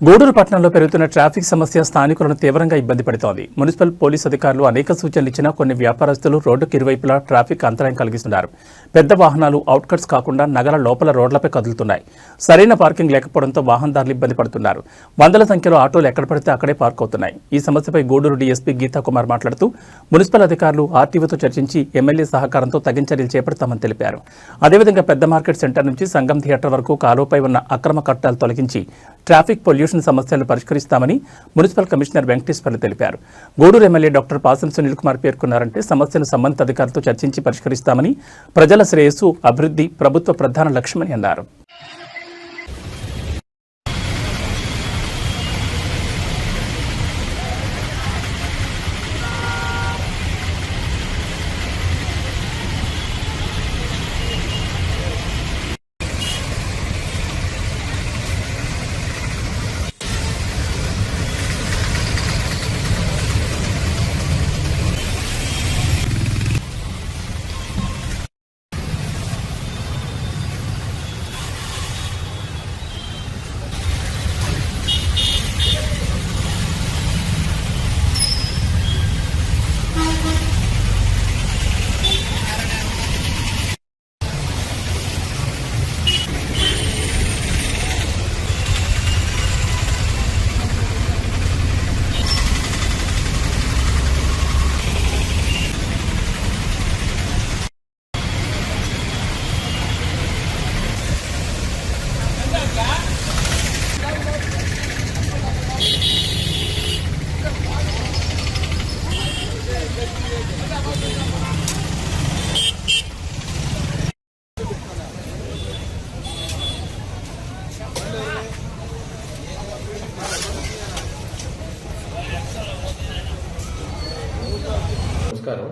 గూడూరు పట్టణంలో పెరుగుతున్న ట్రాఫిక్ సమస్య స్థానికులను తీవ్రంగా ఇబ్బంది పెడుతోంది. మున్సిపల్ పోలీసు అధికారులు అనేక సూచనలు ఇచ్చినా కొన్ని వ్యాపారస్తులు రోడ్డుకు ఇరువైపులా ట్రాఫిక్ అంతరాయం కలిగిస్తున్నారు. పెద్ద వాహనాలు అవుట్కట్స్ కాకుండా నగర లోపల రోడ్లపై కదులుతున్నాయి. సరైన పార్కింగ్ లేకపోవడంతో వాహనదారులు ఇబ్బంది పడుతున్నారు. వందల సంఖ్యలో ఆటోలు ఎక్కడ పడితే అక్కడే పార్క్ అవుతున్నాయి. ఈ సమస్యపై గూడూరు డీఎస్పీ గీతా కుమార్ మాట్లాడుతూ మున్సిపల్ అధికారులు ఆర్టీఓతో చర్చించి ఎమ్మెల్యే సహకారంతో తగిన చర్యలు చేపడతామని తెలిపారు. అదేవిధంగా పెద్ద మార్కెట్ సెంటర్ నుంచి సంగం థియేటర్ వరకు కాలువపై ఉన్న అక్రమ కట్టాలు తొలగించి ట్రాఫిక్ పొల్యూషన్ సమస్యలను పరిష్కరిస్తామని మున్సిపల్ కమిషనర్ వెంకటేశ్వర్లు తెలిపారు. గూడూరు ఎమ్మెల్యే డాక్టర్ పాసం సునీల్ కుమార్ పేర్కొన్నారంటే సమస్యను సంబంధిత అధికారులతో చర్చించి పరిష్కరిస్తామని, ప్రజల శ్రేయస్సు అభివృద్ధి ప్రభుత్వ ప్రధాన లక్ష్యమని అన్నారు. నమస్కారం.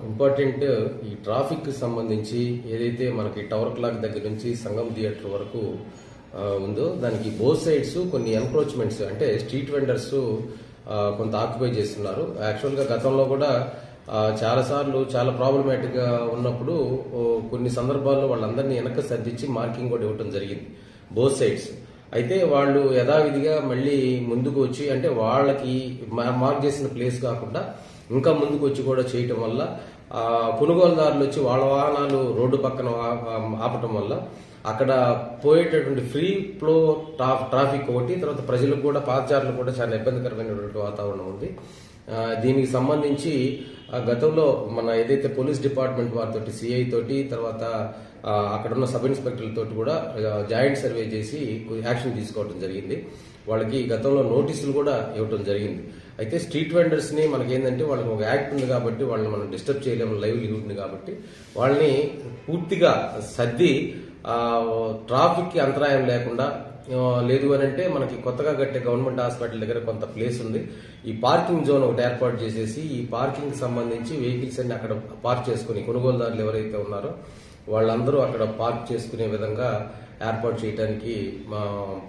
ఇంపార్టెంట్ ఈ ట్రాఫిక్ సంబంధించి ఏదైతే మనకి టవర్ క్లాక్ దగ్గర నుంచి సంగం థియేటర్ వరకు ఉందో దానికి బోత్ సైడ్స్ కొన్ని ఎన్క్రోచ్మెంట్స్ అంటే స్ట్రీట్ వెండర్స్ కొంత ఆక్యుపై చేస్తున్నారు. యాక్చువల్గా గతంలో కూడా చాలాసార్లు చాలా ప్రాబ్లమాటిక్ గా ఉన్నప్పుడు కొన్ని సందర్భాల్లో వాళ్ళందరినీ వెనక్కి సర్దించి మార్కింగ్ కూడా ఇవ్వడం జరిగింది బోత్ సైడ్స్. అయితే వాళ్ళు యథావిధిగా మళ్ళీ ముందుకు వచ్చి అంటే వాళ్ళకి మార్క్ చేసిన ప్లేస్ కాకుండా ఇంకా ముందుకు వచ్చి కూడా చేయటం వల్ల కొనుగోలుదారులు వచ్చి వాళ్ళ వాహనాలు రోడ్డు పక్కన ఆపటం వల్ల అక్కడ పోయేటటువంటి ఫ్రీ ఫ్లో ట్రాఫిక్ ఒకటి, తర్వాత ప్రజలకు కూడా పాదచారులు కూడా చాలా ఇబ్బందికరమైనటువంటి వాతావరణం ఉంది. దీనికి సంబంధించి గతంలో మన ఏదైతే పోలీస్ డిపార్ట్మెంట్ వారితోటి సిఐ తోటి తర్వాత అక్కడ ఉన్న సబ్ ఇన్స్పెక్టర్ల తోటి కూడా జాయింట్ సర్వే చేసి యాక్షన్ తీసుకోవడం జరిగింది. వాళ్ళకి గతంలో నోటీసులు కూడా ఇవ్వడం జరిగింది. అయితే స్ట్రీట్ వెండర్స్ ని మనకి ఏంటంటే వాళ్ళకి ఒక యాక్ట్ ఉంది కాబట్టి వాళ్ళని మనం డిస్టర్బ్ చేయలేము, లైవ్లీహుడ్ ని కాబట్టి వాళ్ళని పూర్తిగా సర్ది ట్రాఫిక్ కి అంతరాయం లేకుండా లేదు అని అంటే మనకి కొత్తగా కట్టే గవర్నమెంట్ హాస్పిటల్ దగ్గర కొంత ప్లేస్ ఉంది. ఈ పార్కింగ్ జోన్ ఒకటి ఏర్పాటు చేసేసి ఈ పార్కింగ్ సంబంధించి వెహికల్స్ అన్ని అక్కడ పార్క్ చేసుకుని కొనుగోలుదారులు ఎవరైతే ఉన్నారో వాళ్ళందరూ అక్కడ పార్క్ చేసుకునే విధంగా ఏర్పాటు చేయడానికి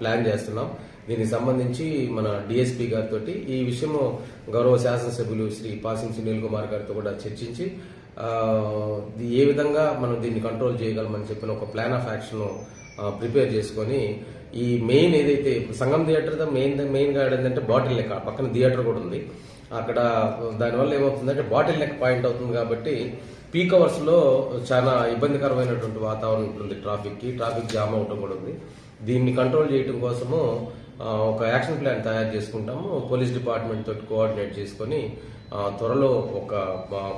ప్లాన్ చేస్తున్నాం. దీనికి సంబంధించి మన డిఎస్పీ గారితో ఈ విషయము గౌరవ శాసనసభ్యులు శ్రీ పాసం సునీల్ కుమార్ గారితో కూడా చర్చించి ఏ విధంగా మనం దీన్ని కంట్రోల్ చేయగలమని చెప్పిన ఒక ప్లాన్ ఆఫ్ యాక్షన్ ప్రిపేర్ చేసుకొని ఈ మెయిన్ ఏదైతే సంగం థియేటర్ మెయిన్ గా ఏంటంటే బాటిల్ నెక్ పక్కన థియేటర్ కూడా ఉంది. అక్కడ దానివల్ల ఏమవుతుందంటే బాటిల్ నెక్ పాయింట్ అవుతుంది కాబట్టి పీక్ అవర్స్ లో చాలా ఇబ్బందికరమైనటువంటి వాతావరణం ఉంటుంది. ట్రాఫిక్ జామ్ అవటం కూడా ఉంది. దీన్ని కంట్రోల్ చేయడం కోసము ఒక యాక్షన్ ప్లాన్ తయారు చేసుకుంటాము. పోలీస్ డిపార్ట్మెంట్ తోటి కోఆర్డినేట్ చేసుకుని త్వరలో ఒక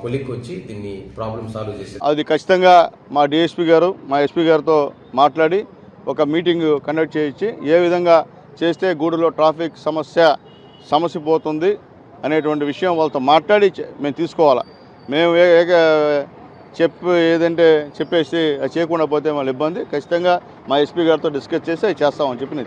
కొలిక్ వచ్చి దీన్ని ప్రాబ్లం సాల్వ్ చేసేది. అది ఖచ్చితంగా మా డిఎస్పీ గారు మా ఎస్పీ గారితో మాట్లాడి ఒక మీటింగ్ కండక్ట్ చేయించి ఏ విధంగా చేస్తే గూడూరులో ట్రాఫిక్ సమస్య పోతుంది అనేటువంటి విషయం వాళ్ళతో మాట్లాడి మేము తీసుకోవాలా. మేము ఏదంటే చెప్పేసి అది చేయకుండా పోతే మళ్ళీ ఇబ్బంది. ఖచ్చితంగా మా ఎస్పీ గారితో డిస్కస్ చేసి అది చేస్తామని చెప్పి